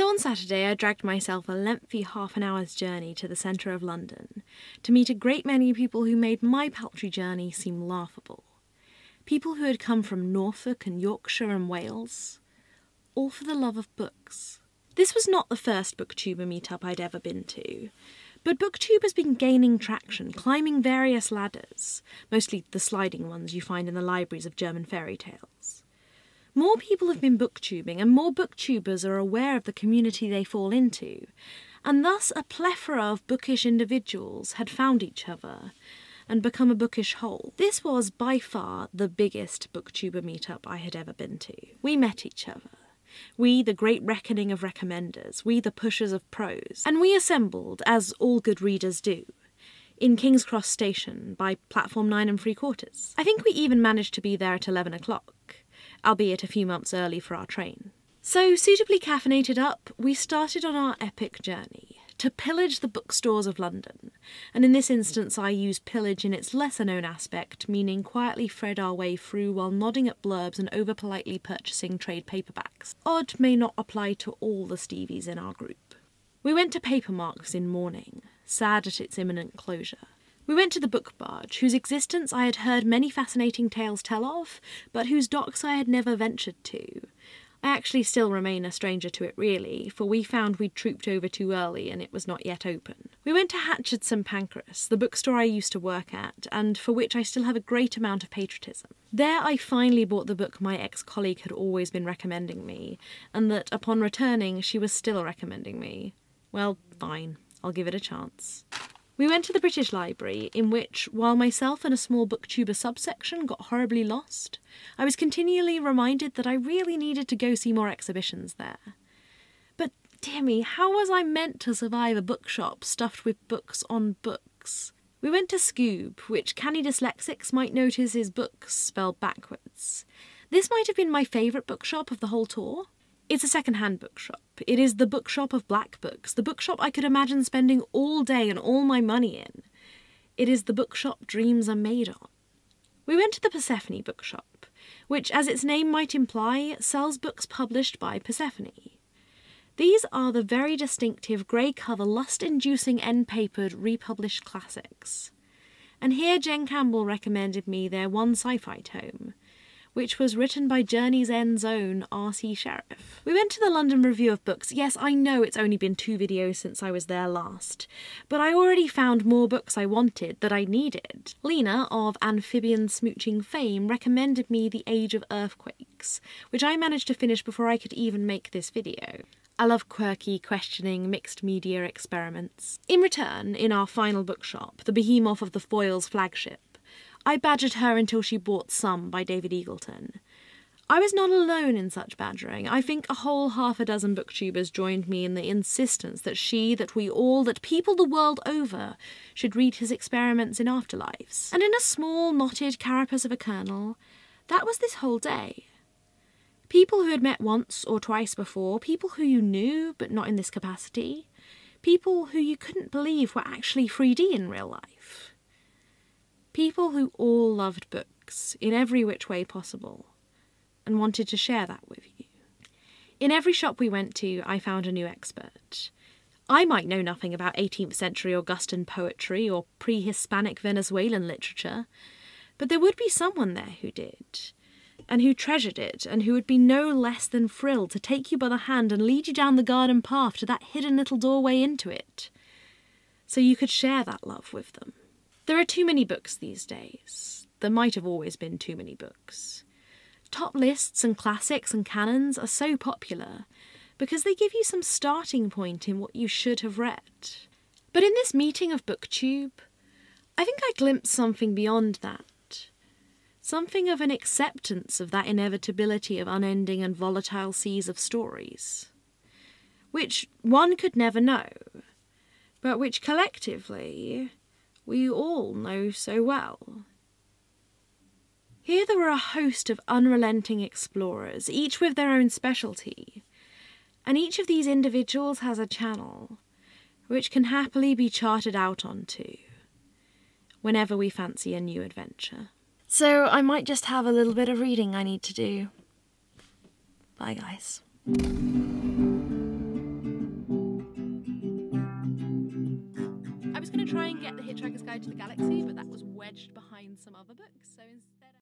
So on Saturday I dragged myself a lengthy half an hour's journey to the centre of London to meet a great many people who made my paltry journey seem laughable. People who had come from Norfolk and Yorkshire and Wales, all for the love of books. This was not the first Booktube Meet Up I'd ever been to, but Booktube has been gaining traction, climbing various ladders, mostly the sliding ones you find in the libraries of German fairy tales. More people have been booktubing, and more booktubers are aware of the community they fall into, and thus a plethora of bookish individuals had found each other and become a bookish whole. This was by far the biggest Booktuber meetup I had ever been to. We met each other. We, the great reckoning of recommenders, we the pushers of prose, and we assembled, as all good readers do, in King's Cross Station by platform 9 3/4. I think we even managed to be there at 11 o'clock, albeit a few months early for our train. So, suitably caffeinated up, we started on our epic journey to pillage the bookstores of London, and in this instance I use pillage in its lesser-known aspect, meaning quietly thread our way through while nodding at blurbs and over-politely purchasing trade paperbacks. Odd may not apply to all the Stevies in our group. We went to Papermarks in mourning, sad at its imminent closure. We went to the Book Barge, whose existence I had heard many fascinating tales tell of, but whose docks I had never ventured to. I actually still remain a stranger to it really, for we found we'd trooped over too early and it was not yet open. We went to Hatchard St Pancras, the bookstore I used to work at, and for which I still have a great amount of patriotism. There I finally bought the book my ex-colleague had always been recommending me, and that, upon returning, she was still recommending me. Well, fine, I'll give it a chance. We went to the British Library, in which, while myself and a small booktuber subsection got horribly lost, I was continually reminded that I really needed to go see more exhibitions there. But, dear me, how was I meant to survive a bookshop stuffed with books on books? We went to Scoob, which canny dyslexics might notice is books spelled backwards. This might have been my favourite bookshop of the whole tour. It's a second-hand bookshop. It is the bookshop of black books, the bookshop I could imagine spending all day and all my money in. It is the bookshop dreams are made on. We went to the Persephone bookshop, which, as its name might imply, sells books published by Persephone. These are the very distinctive grey-cover, lust-inducing end-papered republished classics. And here Jen Campbell recommended me their one sci-fi tome, which was written by Journey's End's own R.C. Sheriff. We went to the London Review of Books. Yes, I know it's only been 2 videos since I was there last, but I already found more books I wanted that I needed. Lena, of amphibian smooching fame, recommended me The Age of Earthquakes, which I managed to finish before I could even make this video. I love quirky, questioning, mixed media experiments. In return, in our final bookshop, the behemoth of the Foyles flagship, I badgered her until she bought Some by David Eagleton. I was not alone in such badgering. I think a whole half a dozen booktubers joined me in the insistence that she, that we all, that people the world over should read his experiments in afterlives. And in a small, knotted carapace of a kernel, that was this whole day. People who had met once or twice before, people who you knew but not in this capacity, people who you couldn't believe were actually 3D in real life. People who all loved books in every which way possible and wanted to share that with you. In every shop we went to, I found a new expert. I might know nothing about 18th century Augustan poetry or pre-Hispanic Venezuelan literature, but there would be someone there who did, and who treasured it, and who would be no less than thrilled to take you by the hand and lead you down the garden path to that hidden little doorway into it, so you could share that love with them. There are too many books these days. There might have always been too many books. Top lists and classics and canons are so popular because they give you some starting point in what you should have read. But in this meeting of Booktube, I think I glimpsed something beyond that. Something of an acceptance of that inevitability of unending and volatile seas of stories, which one could never know, but which collectively we all know so well. Here there were a host of unrelenting explorers, each with their own specialty, and each of these individuals has a channel which can happily be charted out onto whenever we fancy a new adventure. So I might just have a little bit of reading I need to do. Bye, guys. was going to try and get The Hitchhiker's Guide to the Galaxy, but that was wedged behind some other books, so instead